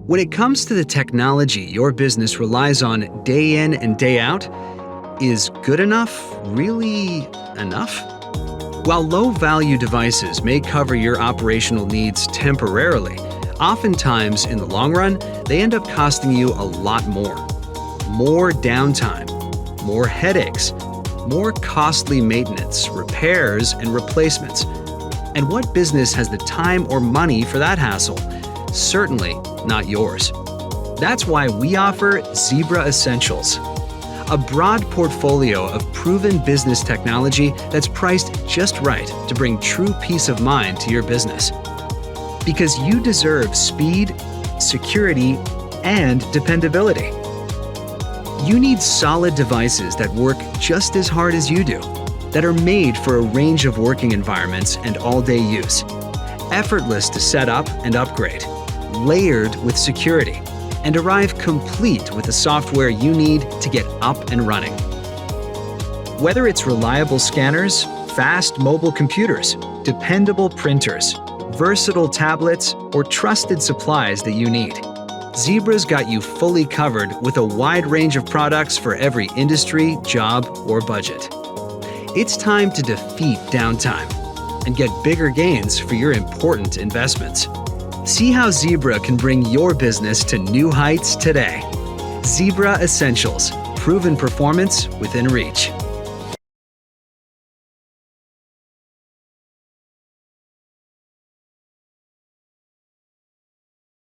When it comes to the technology your business relies on day in and day out, is good enough really enough? While low-value devices may cover your operational needs temporarily, oftentimes in the long run, they end up costing you a lot more. More downtime, more headaches, more costly maintenance, repairs, and replacements. And what business has the time or money for that hassle? Certainly not yours. That's why we offer Zebra Essentials, a broad portfolio of proven business technology that's priced just right to bring true peace of mind to your business. Because you deserve speed, security, and dependability. You need solid devices that work just as hard as you do, that are made for a range of working environments and all-day use. Effortless to set up and upgrade, layered with security, and arrive complete with the software you need to get up and running. Whether it's reliable scanners, fast mobile computers, dependable printers, versatile tablets, or trusted supplies that you need, Zebra's got you fully covered with a wide range of products for every industry, job, or budget. It's time to defeat downtime and get bigger gains for your important investments. See how Zebra can bring your business to new heights today. Zebra Essentials, proven performance within reach.